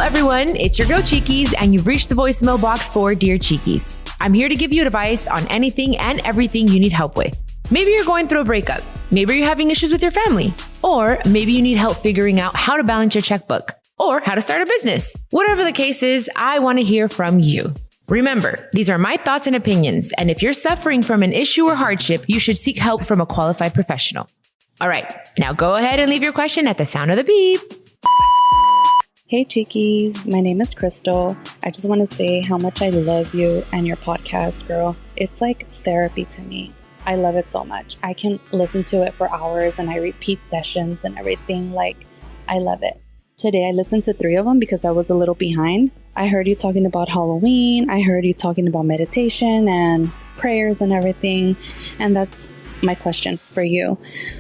everyone, it's your girl Chiquis, and you've reached the voicemail box for Dear Chiquis. I'm here to give you advice on anything and everything you need help with. Maybe you're going through a breakup. Maybe you're having issues with your family. Or maybe you need help figuring out how to balance your checkbook or how to start a business. Whatever the case is, I want to hear from you. Remember, these are my thoughts and opinions, and if you're suffering from an issue or hardship, you should seek help from a qualified professional. All right, now go ahead and leave your question at the sound of the beep. Hey Chiquis, my name is Crystal. I just want to say how much I love you and your podcast, girl. It's like therapy to me. I love it so much. I can listen to it for hours and I repeat sessions and everything. Like, I love it. Today I listened to 3 of them because I was a little behind. I heard you talking about Halloween. I heard you talking about meditation and prayers and everything. And that's my question for you.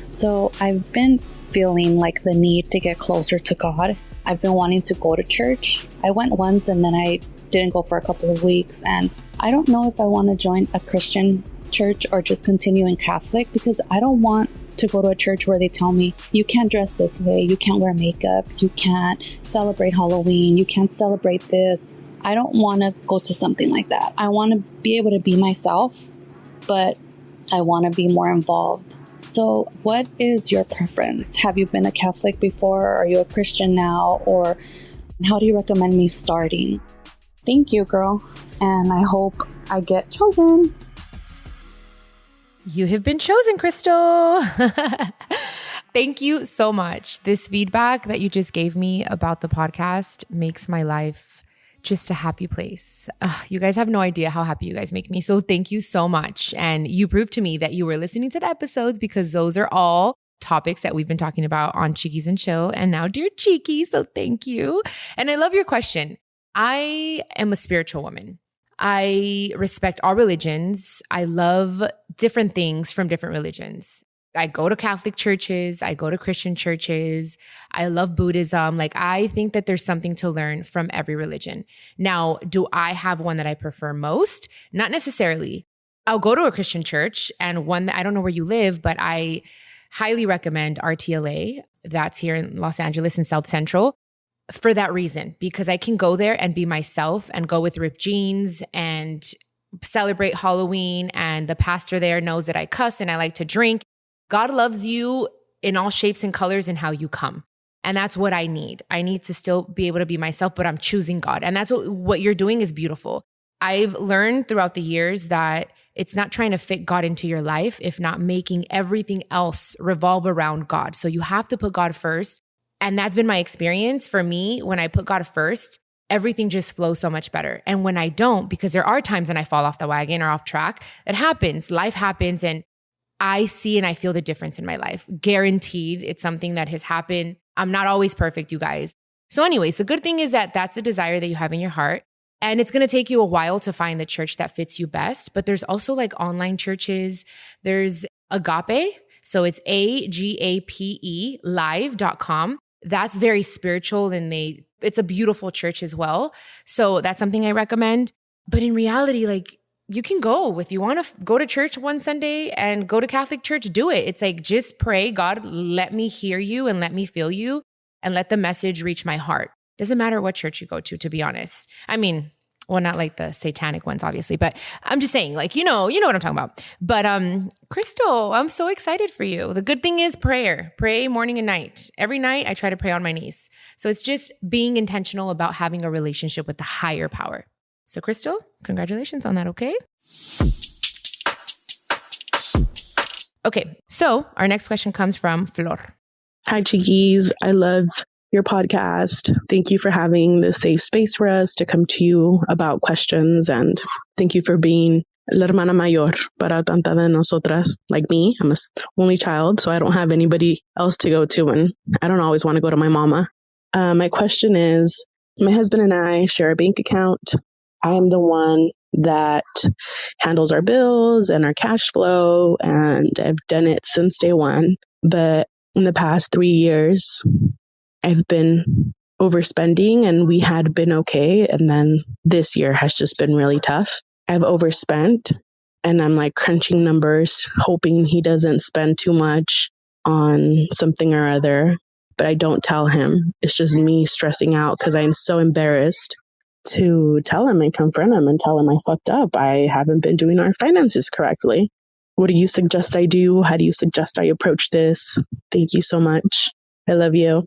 So I've been feeling like the need to get closer to God. I've been wanting to go to church. I went once and then I didn't go for a couple of weeks. And I don't know if I want to join a Christian church or just continue in Catholic, because I don't want to go to a church where they tell me you can't dress this way, you can't wear makeup, you can't celebrate Halloween, you can't celebrate this. I don't want to go to something like that. I want to be able to be myself, but I want to be more involved. So what is your preference? Have you been a Catholic before? Are you a Christian now? Or how do you recommend me starting? Thank you, girl. And I hope I get chosen. You have been chosen, Crystal. Thank you so much. This feedback that you just gave me about the podcast makes my life just a happy place. You guys have no idea how happy you guys make me. So thank you so much. And you proved to me that you were listening to the episodes, because those are all topics that we've been talking about on Chiquis and Chill and now Dear Chiquis. So thank you. And I love your question. I am a spiritual woman. I respect all religions. I love different things from different religions. I go to Catholic churches. I go to Christian churches. I love Buddhism. Like, I think that there's something to learn from every religion. Now, do I have one that I prefer most? Not necessarily. I'll go to a Christian church, and one that I don't know where you live, but I highly recommend RTLA. That's here in Los Angeles in South Central. For that reason, because I can go there and be myself and go with ripped jeans and celebrate Halloween. And the pastor there knows that I cuss and I like to drink. God loves you in all shapes and colors and how you come. And that's what I need. I need to still be able to be myself, but I'm choosing God. And that's what you're doing is beautiful. I've learned throughout the years that it's not trying to fit God into your life, if not making everything else revolve around God. So you have to put God first. And that's been my experience. For me, when I put God first, everything just flows so much better. And when I don't, because there are times when I fall off the wagon or off track, it happens. Life happens. And I see and I feel the difference in my life. Guaranteed. It's something that has happened. I'm not always perfect, you guys. So anyways, the good thing is that that's a desire that you have in your heart. And it's going to take you a while to find the church that fits you best. But there's also like online churches. There's Agape. So it's AGAPE live.com. That's very spiritual, and it's a beautiful church as well. So that's something I recommend. But in reality, like, you can go. If you want to go to church one Sunday and go to Catholic church, do it. It's like, just pray, God, let me hear you and let me feel you and let the message reach my heart. Doesn't matter what church you go to be honest. I mean, well, not like the satanic ones, obviously, but I'm just saying, like, you know what I'm talking about. But Crystal, I'm so excited for you. The good thing is prayer. Pray morning and night. Every night I try to pray on my knees. So it's just being intentional about having a relationship with the higher power. So Crystal, congratulations on that, okay? Okay, so our next question comes from Flor. Hi, Chiquis. I love your podcast. Thank you for having this safe space for us to come to you about questions. And thank you for being la hermana mayor para tanta de nosotras. Like me, I'm an only child, so I don't have anybody else to go to. And I don't always want to go to my mama. My question is, my husband and I share a bank account. I am the one that handles our bills and our cash flow, and I've done it since day one. But in the past 3 years, I've been overspending, and we had been okay. And then this year has just been really tough. I've overspent, and I'm like crunching numbers, hoping he doesn't spend too much on something or other. but I don't tell him. It's just me stressing out because I'm so embarrassed to tell him and confront him and tell him I fucked up. I haven't been doing our finances correctly. What do you suggest I do? How do you suggest I approach this? Thank you so much. I love you.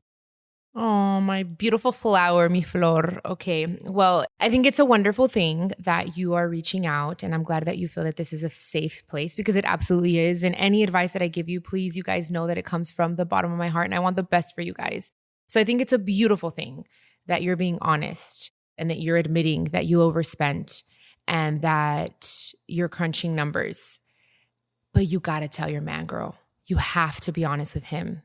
Oh, my beautiful flower, mi flor. Okay. Well, I think it's a wonderful thing that you are reaching out, and I'm glad that you feel that this is a safe place, because it absolutely is. And any advice that I give you, please, you guys know that it comes from the bottom of my heart, and I want the best for you guys. So I think it's a beautiful thing that you're being honest and that you're admitting that you overspent and that you're crunching numbers. But you got to tell your man, girl. You have to be honest with him.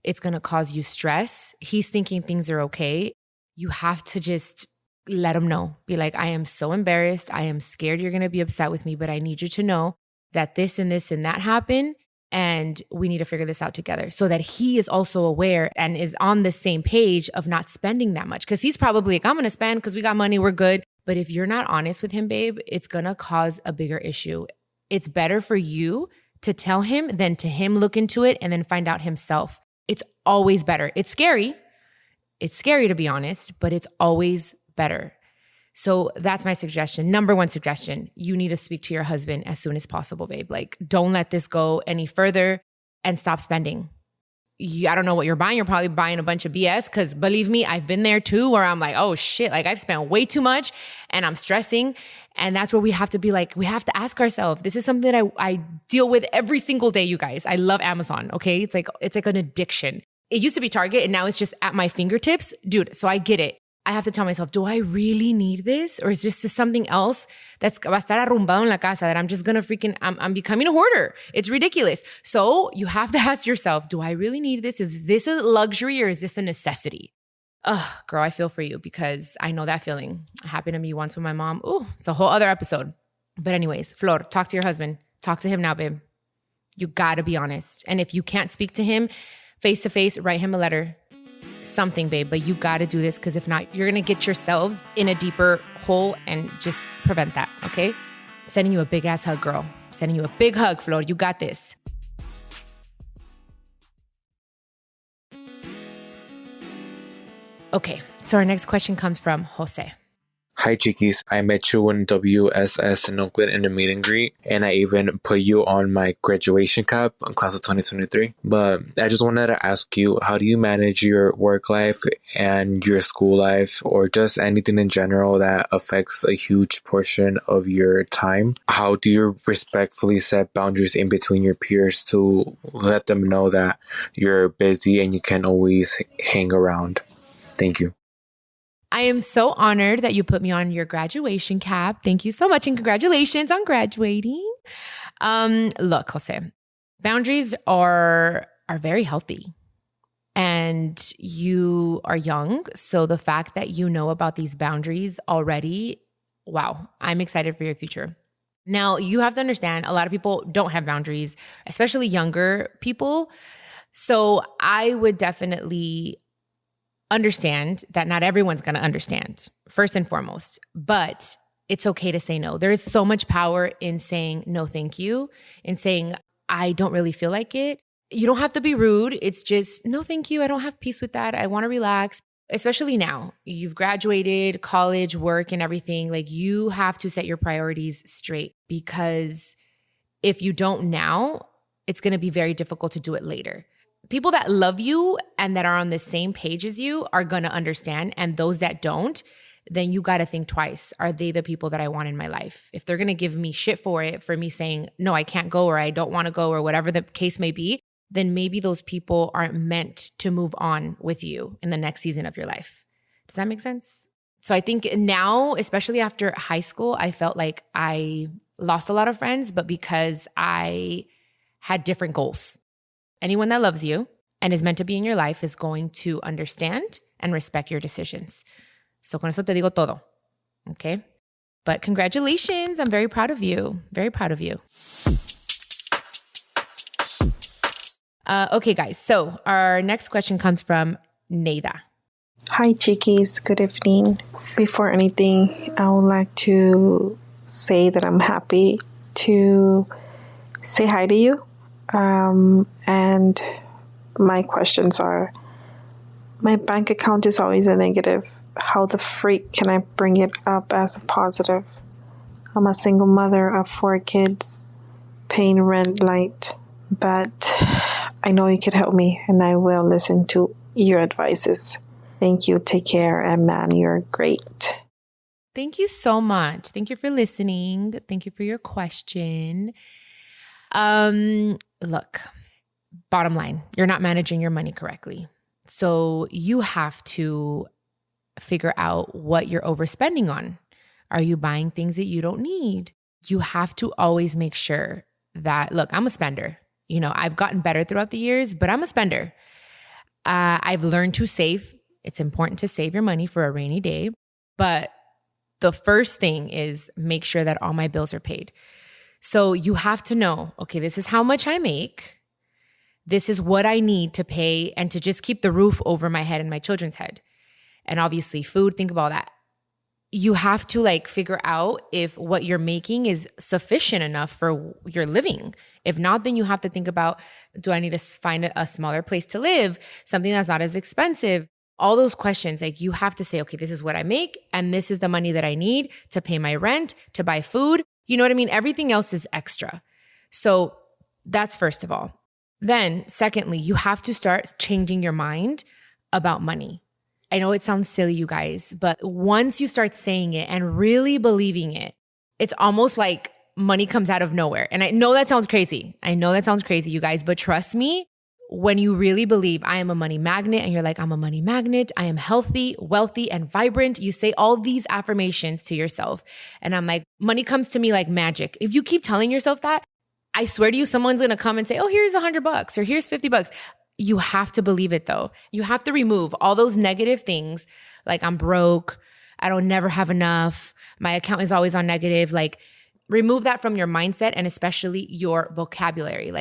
It's going to cause you stress. He's thinking things are okay. You have to just let him know. Be like, I am so embarrassed. I am scared you're going to be upset with me, but I need you to know that this and this and that happened, and we need to figure this out together, so that he is also aware and is on the same page of not spending that much. Because he's probably like, I'm going to spend because we got money, we're good. But if you're not honest with him, babe, it's going to cause a bigger issue. It's better for you to tell him than to him look into it and then find out himself. It's always better. It's scary. It's scary, to be honest, but it's always better. So that's my suggestion. Number one suggestion, you need to speak to your husband as soon as possible, babe. Like, don't let this go any further and stop spending. I don't know what you're buying. You're probably buying a bunch of BS, because believe me, I've been there too, where I'm like, oh shit, like I've spent way too much and I'm stressing. And that's where we have to be like, we have to ask ourselves, this is something that I deal with every single day, you guys. I love Amazon, okay? It's like an addiction. It used to be Target and now it's just at my fingertips. Dude, so I get it. I have to tell myself, do I really need this? Or is this just something else that's va a estar arrumbado en la casa that I'm just going to I'm becoming a hoarder. It's ridiculous. So you have to ask yourself, do I really need this? Is this a luxury or is this a necessity? Oh, girl, I feel for you, because I know that feeling. It happened to me once with my mom. Ooh, it's a whole other episode. But anyways, Flor, talk to your husband. Talk to him now, babe. You got to be honest. And if you can't speak to him face to face, write him a letter. Something, babe, but you got to do this, because if not, you're going to get yourselves in a deeper hole and just prevent that, okay? I'm sending you a big ass hug, girl. I'm sending you a big hug, Flor. You got this. Okay, so our next question comes from Jose. Hi, Chiquis. I met you in WSS in Oakland in a meet and greet, and I even put you on my graduation cap in class of 2023. But I just wanted to ask you, how do you manage your work life and your school life, or just anything in general that affects a huge portion of your time? How do you respectfully set boundaries in between your peers to let them know that you're busy and you can't always hang around? Thank you. I am so honored that you put me on your graduation cap. Thank you so much, and congratulations on graduating. Look, Jose, boundaries are very healthy, and you are young. So the fact that you know about these boundaries already, wow, I'm excited for your future. Now, you have to understand, a lot of people don't have boundaries, especially younger people. So I would definitely understand that not everyone's going to understand, first and foremost, but it's okay to say no. There is so much power in saying no, thank you, in saying, I don't really feel like it. You don't have to be rude. It's just, no, thank you. I don't have peace with that. I want to relax, especially now. You've graduated, college, work, and everything. Like, you have to set your priorities straight, because if you don't now, it's going to be very difficult to do it later. People that love you and that are on the same page as you are going to understand. And those that don't, then you got to think twice. Are they the people that I want in my life? If they're going to give me shit for it, for me saying, no, I can't go, or I don't want to go, or whatever the case may be, then maybe those people aren't meant to move on with you in the next season of your life. Does that make sense? So I think now, especially after high school, I felt like I lost a lot of friends, but because I had different goals. Anyone that loves you and is meant to be in your life is going to understand and respect your decisions. So con eso te digo todo, okay? But congratulations. I'm very proud of you. Very proud of you. Okay, guys. So our next question comes from Neyda. Hi, Chiquis. Good evening. Before anything, I would like to say that I'm happy to say hi to you. And my questions are, My bank account is always a negative. How the freak can I bring it up as a positive? I'm a single mother of 4 kids, paying rent light, but I know you could help me, and I will listen to your advices. Thank you. Take care. And man, you're great. Thank you so much. Thank you for listening. Thank you for your question. Look, bottom line, you're not managing your money correctly. So you have to figure out what you're overspending on. Are you buying things that you don't need? You have to always make sure that, look, I'm a spender. You know, I've gotten better throughout the years, but I'm a spender. I've learned to save. It's important to save your money for a rainy day. But the first thing is make sure that all my bills are paid. So you have to know, okay, this is how much I make. This is what I need to pay and to just keep the roof over my head and my children's head. And obviously food, think about that. You have to figure out if what you're making is sufficient enough for your living. If not, then you have to think about, do I need to find a smaller place to live? Something that's not as expensive? All those questions, you have to say, okay, this is what I make and this is the money that I need to pay my rent, to buy food. You know what I mean? Everything else is extra. So that's first of all. Then secondly, you have to start changing your mind about money. I know it sounds silly, you guys, but once you start saying it and really believing it, it's almost like money comes out of nowhere. And I know that sounds crazy. You guys, but trust me, when you really believe I am a money magnet and you're like, I'm a money magnet, I am healthy, wealthy, and vibrant, you say all these affirmations to yourself. And I'm like, money comes to me like magic. If you keep telling yourself that, I swear to you, someone's going to come and say, oh, here's $100 or here's $50. You have to believe it though. You have to remove all those negative things like I'm broke, I don't never have enough, my account is always on negative. Remove that from your mindset and especially your vocabulary.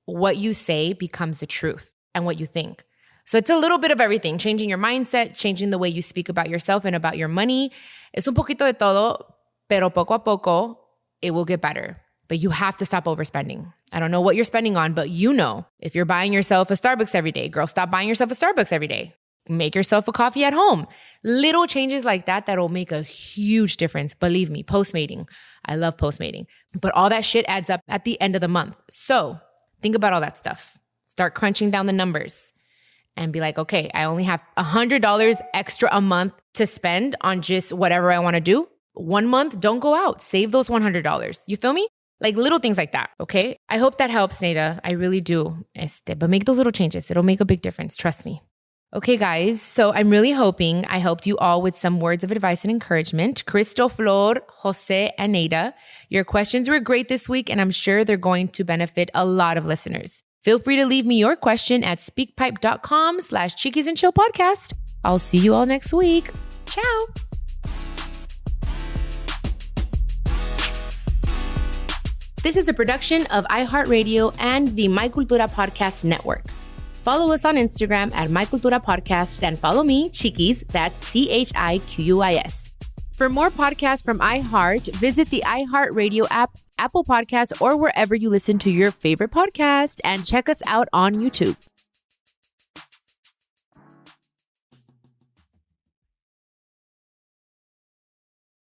What you say becomes the truth and what you think. So it's a little bit of everything, changing your mindset, changing the way you speak about yourself and about your money. Es un poquito de todo, pero poco a poco, it will get better. But you have to stop overspending. I don't know what you're spending on, but if you're buying yourself a Starbucks every day, girl, stop buying yourself a Starbucks every day. Make yourself a coffee at home. Little changes like that that'll make a huge difference. Believe me, Postmating. I love Postmating. But all that shit adds up at the end of the month. So think about all that stuff. Start crunching down the numbers and be like, okay, I only have $100 extra a month to spend on just whatever I want to do. 1 month, don't go out. Save those $100. You feel me? Little things like that, okay? I hope that helps, Neyda. I really do. But make those little changes. It'll make a big difference. Trust me. Okay, guys. So I'm really hoping I helped you all with some words of advice and encouragement. Crystal, Flor, Jose, and Neyda, your questions were great this week, and I'm sure they're going to benefit a lot of listeners. Feel free to leave me your question at speakpipe.com/Chiquis and Chill podcast. I'll see you all next week. Ciao. This is a production of iHeartRadio and the My Cultura Podcast Network. Follow us on Instagram at My Cultura Podcast and follow me, Chiquis, that's CHIQUIS. For more podcasts from iHeart, visit the iHeartRadio app, Apple Podcasts, or wherever you listen to your favorite podcast, and check us out on YouTube.